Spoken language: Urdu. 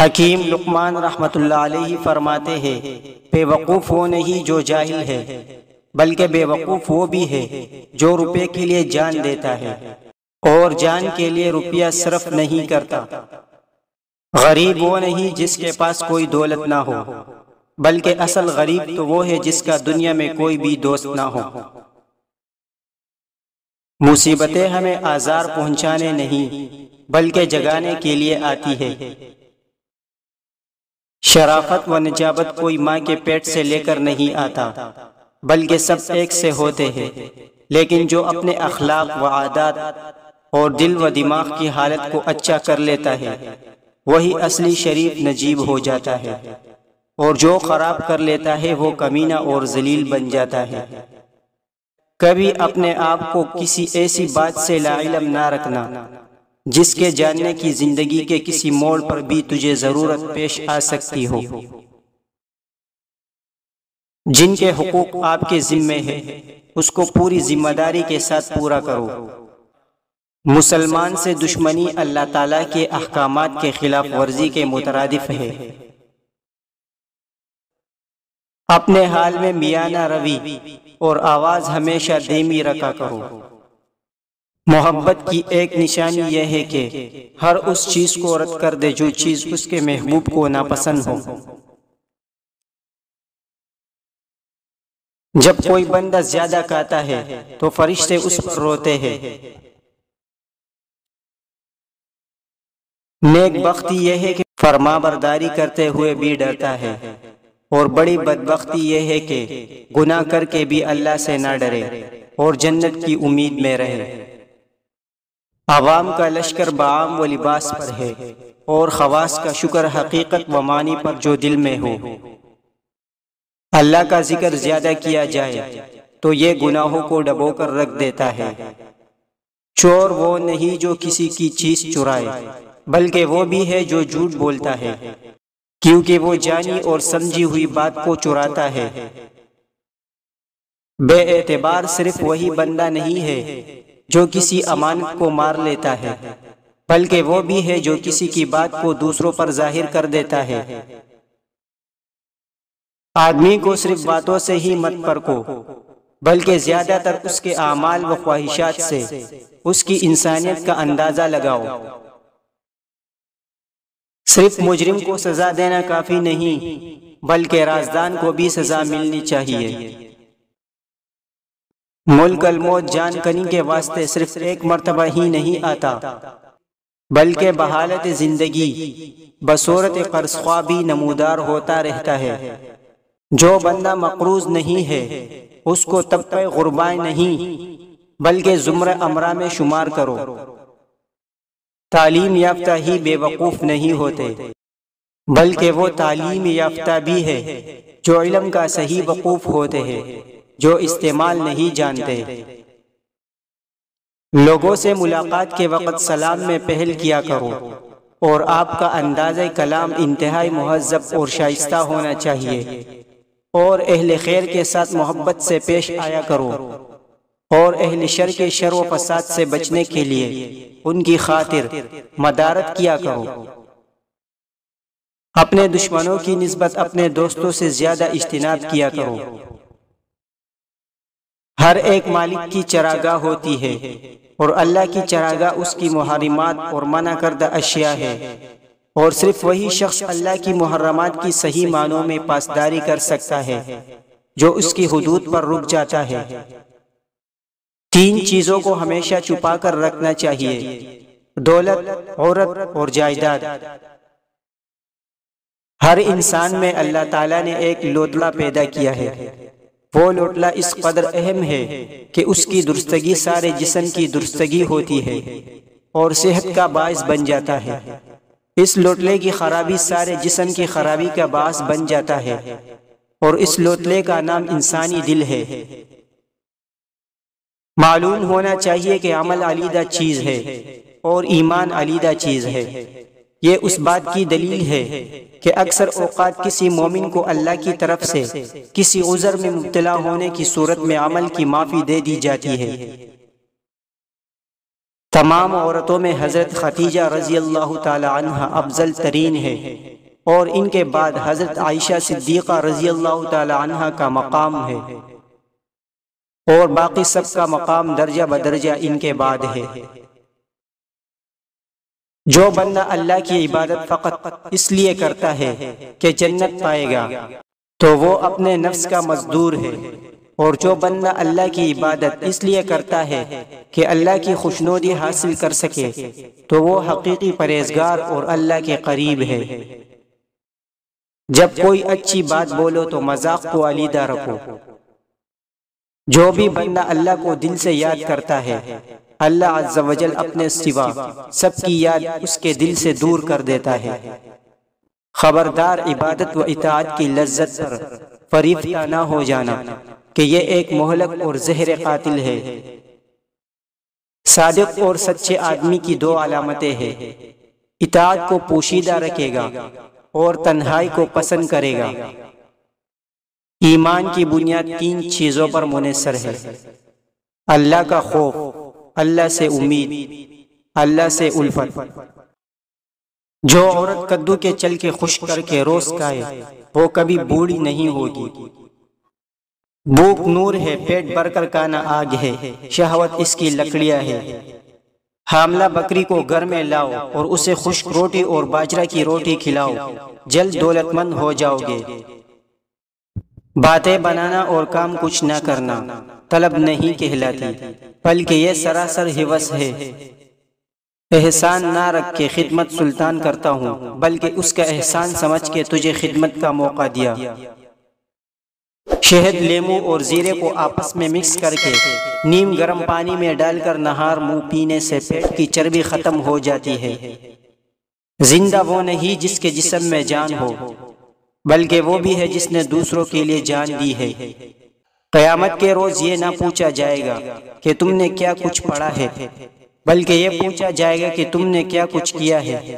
حکیم لقمان رحمۃ اللہ علیہ فرماتے ہیں، بے وقوف وہ نہیں جو جاہل ہے، بلکہ بے وقوف وہ بھی ہے جو روپے کے لیے جان دیتا ہے اور جان کے لیے روپیہ صرف نہیں کرتا۔ غریب وہ نہیں جس کے پاس کوئی دولت نہ ہو، بلکہ اصل غریب تو وہ ہے جس کا دنیا میں کوئی بھی دوست نہ ہو۔ مصیبتیں ہمیں آزار پہنچانے نہیں بلکہ جگانے کے لیے آتی ہے۔ شرافت و نجابت کوئی ماں کے پیٹ سے لے کر نہیں آتا، بلکہ سب ایک سے ہوتے ہیں، لیکن جو اپنے اخلاق و عادات اور دل و دماغ کی حالت کو اچھا کر لیتا ہے وہی اصلی شریف نجیب ہو جاتا ہے، اور جو خراب کر لیتا ہے وہ کمینہ اور ذلیل بن جاتا ہے۔ کبھی اپنے آپ کو کسی ایسی بات سے لا علم نہ رکھنا جس کے جاننے کی زندگی کے کسی موڑ پر بھی تجھے ضرورت پیش آ سکتی ہو۔ جن کے حقوق آپ کے ذمے ہیں اس کو پوری ذمہ داری کے ساتھ پورا کرو۔ مسلمان سے دشمنی اللہ تعالیٰ کے احکامات کے خلاف ورزی کے مترادف ہے۔ اپنے حال میں میانہ روی اور آواز ہمیشہ دھیمی رکھا کرو۔ محبت کی ایک نشانی یہ ہے کہ ہر اس چیز کو رد کر دے جو چیز اس کے محبوب کو ناپسند ہو۔ جب کوئی بندہ زیادہ کھاتا ہے تو فرشتے اس پر روتے ہیں۔ نیک بختی یہ ہے کہ فرما برداری کرتے ہوئے بھی ڈرتا ہے، اور بڑی بدبختی یہ ہے کہ گناہ کر کے بھی اللہ سے نہ ڈرے اور جنت کی امید میں رہے۔ عوام کا لشکر بعام و لباس پر ہے، اور خواص کا شکر حقیقت و معنی پر جو دل میں ہو۔ اللہ کا ذکر زیادہ کیا جائے تو یہ گناہوں کو ڈبو کر رکھ دیتا ہے۔ چور وہ نہیں جو کسی کی چیز چرائے، بلکہ وہ بھی ہے جو جھوٹ بولتا ہے، کیونکہ وہ جانی اور سمجھی ہوئی بات کو چراتا ہے۔ بے اعتبار صرف وہی بندہ نہیں ہے جو کسی امانت کو مار لیتا ہے، بلکہ وہ بھی ہے جو کسی کی بات کو دوسروں پر ظاہر کر دیتا ہے۔ آدمی کو صرف باتوں سے ہی مت پرکھو، بلکہ زیادہ تر اس کے اعمال و خواہشات سے اس کی انسانیت کا اندازہ لگاؤ۔ صرف مجرم کو سزا دینا کافی نہیں، بلکہ رازدان کو بھی سزا ملنی چاہیے۔ ملک الموت جان کنی کے واسطے صرف ایک مرتبہ ہی نہیں آتا، بلکہ بحالت زندگی بصورت قرض خواہ بھی نمودار ہوتا رہتا ہے۔ جو بندہ مقروض نہیں ہے اس کو طبقہ غرباء نہیں بلکہ زمرہ امرا میں شمار کرو۔ تعلیم یافتہ ہی بے وقوف نہیں ہوتے، بلکہ وہ تعلیم یافتہ بھی ہے جو علم کا صحیح وقوف ہوتے ہیں، جو استعمال نہیں جانتے۔ لوگوں سے ملاقات کے وقت سلام میں پہل کیا کرو، اور آپ کا انداز کلام انتہائی مہذب اور شائستہ ہونا چاہیے، اور اہل خیر کے ساتھ محبت سے پیش آیا کرو، اور اہل شر کے شر و فساد سے بچنے کے لیے ان کی خاطر مدارت کیا کرو۔ اپنے دشمنوں کی نسبت اپنے دوستوں سے زیادہ اجتناب کیا کرو۔ ہر ایک مالک کی چراگاہ ہوتی ہے، اور اللہ کی چراگاہ اس کی محرمات اور منع کردہ اشیاء ہے، اور صرف وہی شخص اللہ کی محرمات کی صحیح معنوں میں پاسداری کر سکتا ہے جو اس کی حدود پر رک جاتا ہے۔ تین چیزوں کو ہمیشہ چھپا کر رکھنا چاہیے: دولت، عورت اور جائیداد۔ ہر انسان میں اللہ تعالیٰ نے ایک لوٹلا پیدا کیا ہے۔ وہ لوٹلا اس قدر اہم ہے کہ اس کی درستگی سارے جسم کی درستگی ہوتی ہے اور صحت کا باعث بن جاتا ہے۔ اس لوٹلے کی خرابی سارے جسم کی خرابی کا باعث بن جاتا ہے، اور اس لوٹلے کا نام انسانی دل ہے۔ معلوم ہونا چاہیے کہ عمل علیحدہ چیز ہے اور ایمان علیحدہ چیز ہے۔ یہ اس بات کی دلیل ہے کہ اکثر اوقات کسی مومن کو اللہ کی طرف سے کسی عذر میں مبتلا ہونے کی صورت میں عمل کی معافی دے دی جاتی ہے۔ تمام عورتوں میں حضرت خدیجہ رضی اللہ تعالی عنہ افضل ترین ہے، اور ان کے بعد حضرت عائشہ صدیقہ رضی اللہ تعالی عنہ کا مقام ہے، اور باقی سب کا مقام درجہ بدرجہ ان کے بعد ہے۔ جو بندہ اللہ کی عبادت فقط اس لیے کرتا ہے کہ جنت پائے گا تو وہ اپنے نفس کا مزدور ہے، اور جو بندہ اللہ کی عبادت اس لیے کرتا ہے کہ اللہ کی خوشنودی حاصل کر سکے تو وہ حقیقی پرہیزگار اور اللہ کے قریب ہے۔ جب کوئی اچھی بات بولو تو مذاق کو علیحدہ رکھو۔ جو بھی بندہ اللہ کو دل سے یاد کرتا ہے، اللہ عز و جل اپنے سوا سب کی یاد اس کے دل سے دور کر دیتا ہے۔ خبردار عبادت و اطاعت کی لذت پر فریفتہ نہ ہو جانا کہ یہ ایک مہلک اور زہر قاتل ہے۔ صادق اور سچے آدمی کی دو علامتیں ہیں: اطاعت کو پوشیدہ رکھے گا اور تنہائی کو پسند کرے گا۔ ایمان کی بنیاد تین چیزوں پر منحصر ہے: اللہ کا خوف، اللہ سے امید، اللہ سے الفت۔ جو عورت کدو کے چل کے خشک کر کے روز کھائے وہ کبھی بوڑھی نہیں ہوگی۔ بھوک نور ہے، پیٹ بھر کر کھانا آگ ہے، شہوت اس کی لکڑیاں ہے۔ حاملہ بکری کو گھر میں لاؤ اور اسے خشک روٹی اور باجرہ کی روٹی کھلاؤ، جلد دولت مند ہو جاؤ گے۔ باتیں بنانا اور کام کچھ نہ کرنا طلب نہیں کہلاتی، بلکہ یہ سراسر ہوس ہے۔ احسان نہ رکھ کے خدمت سلطان کرتا ہوں، بلکہ اس کا احسان سمجھ کے تجھے خدمت کا موقع دیا۔ شہد، لیموں اور زیرے کو آپس میں مکس کر کے نیم گرم پانی میں ڈال کر نہار منہ پینے سے پیٹ کی چربی ختم ہو جاتی ہے۔ زندہ وہ نہیں جس کے جسم میں جان ہو، بلکہ وہ بھی ہے جس نے دوسروں کے لیے جان دی ہے۔ قیامت کے روز یہ نہ پوچھا جائے گا کہ تم نے کیا کچھ پڑھا ہے، بلکہ یہ پوچھا جائے گا کہ تم نے کیا کچھ کیا ہے۔